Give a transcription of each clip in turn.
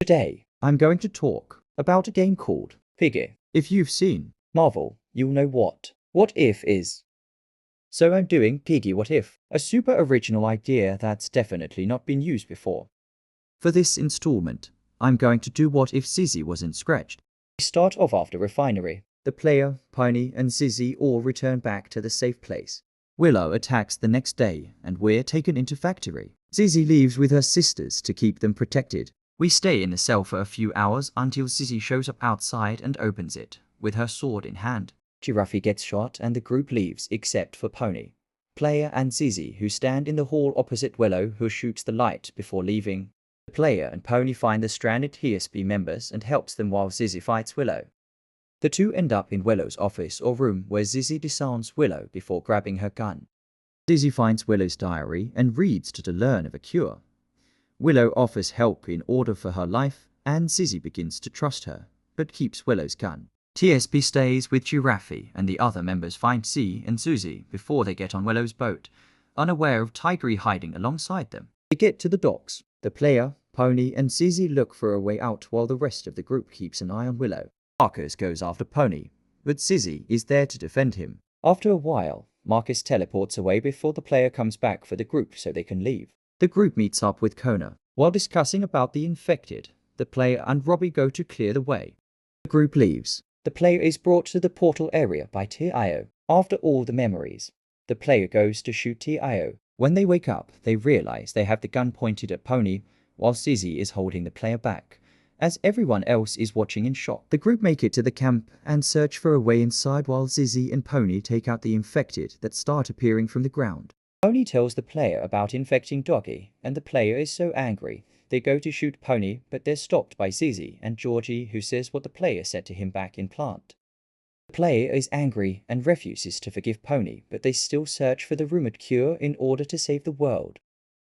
Today, I'm going to talk about a game called Piggy. If you've seen Marvel, you'll know what if is. So I'm doing Piggy What If, a super original idea that's definitely not been used before. For this installment, I'm going to do what if Zizzy wasn't scratched. We start off after refinery. The player, Pony, and Zizzy all return back to the safe place. Willow attacks the next day, and we're taken into factory. Zizzy leaves with her sisters to keep them protected. We stay in the cell for a few hours until Zizzy shows up outside and opens it, with her sword in hand. Giraffe gets shot and the group leaves except for Pony, Player and Zizzy, who stand in the hall opposite Willow, who shoots the light before leaving. The Player and Pony find the stranded TSB members and helps them while Zizzy fights Willow. The two end up in Willow's office or room where Zizzy disarms Willow before grabbing her gun. Zizzy finds Willow's diary and reads to learn of a cure. Willow offers help in order for her life, and Zizzy begins to trust her, but keeps Willow's gun. TSB stays with Giraffe, and the other members find Z and Zizzy before they get on Willow's boat, unaware of Tigry hiding alongside them. They get to the docks. The Player, Pony, and Zizzy look for a way out while the rest of the group keeps an eye on Willow. Marcus goes after Pony, but Zizzy is there to defend him. After a while, Marcus teleports away before the Player comes back for the group so they can leave. The group meets up with Kona. While discussing about the infected, the Player and Robbie go to clear the way. The group leaves. The Player is brought to the portal area by Tio. After all the memories, the Player goes to shoot Tio. When they wake up, they realize they have the gun pointed at Pony, while Zizzy is holding the Player back, as everyone else is watching in shock. The group make it to the camp and search for a way inside while Zizzy and Pony take out the infected that start appearing from the ground. Pony tells the Player about infecting Doggy, and the Player is so angry. They go to shoot Pony, but they're stopped by Zizzy and Georgie, who says what the Player said to him back in plant. The Player is angry and refuses to forgive Pony, but they still search for the rumored cure in order to save the world.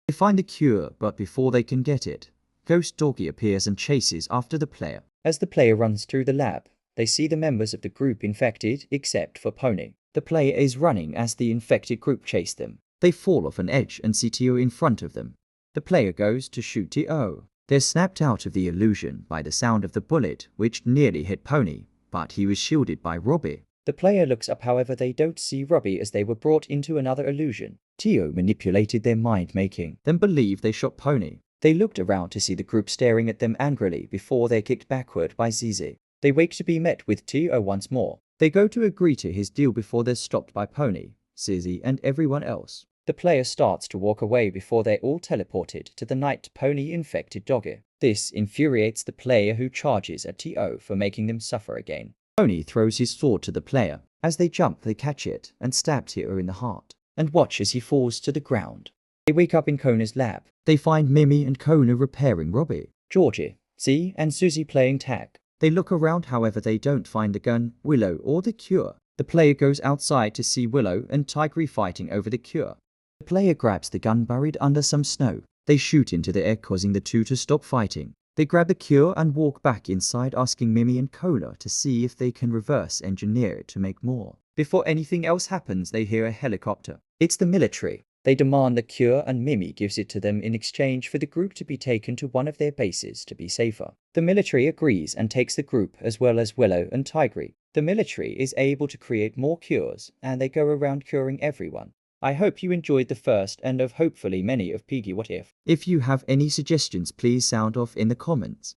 They find the cure, but before they can get it, Ghost Doggy appears and chases after the Player. As the Player runs through the lab, they see the members of the group infected except for Pony. The Player is running as the infected group chase them. They fall off an edge and see Tio in front of them. The Player goes to shoot Tio. They're snapped out of the illusion by the sound of the bullet, which nearly hit Pony, but he was shielded by Robbie. The Player looks up, however they don't see Robbie as they were brought into another illusion. Tio manipulated their mind, making them believe they shot Pony. They looked around to see the group staring at them angrily before they're kicked backward by Zizzy. They wake to be met with Tio once more. They go to agree to his deal before they're stopped by Pony, Zizzy, and everyone else. The Player starts to walk away before they're all teleported to the night Pony infected Doggy. This infuriates the Player, who charges at Tio for making them suffer again. Pony throws his sword to the Player. As they jump, they catch it and stab Tio in the heart, and watch as he falls to the ground. They wake up in Kona's lab. They find Mimi and Kona repairing Robbie, Georgie, Z, and Zizzy playing tag. They look around, however they don't find the gun, Willow, or the cure. The Player goes outside to see Willow and Tigry fighting over the cure. The Player grabs the gun buried under some snow. They shoot into the air, causing the two to stop fighting. They grab the cure and walk back inside, asking Mimi and Kona to see if they can reverse engineer it to make more. Before anything else happens, they hear a helicopter. It's the military. They demand the cure and Mimi gives it to them in exchange for the group to be taken to one of their bases to be safer. The military agrees and takes the group as well as Willow and Tigry. The military is able to create more cures and they go around curing everyone. I hope you enjoyed the first and of hopefully many of Piggy What If. If you have any suggestions, please sound off in the comments.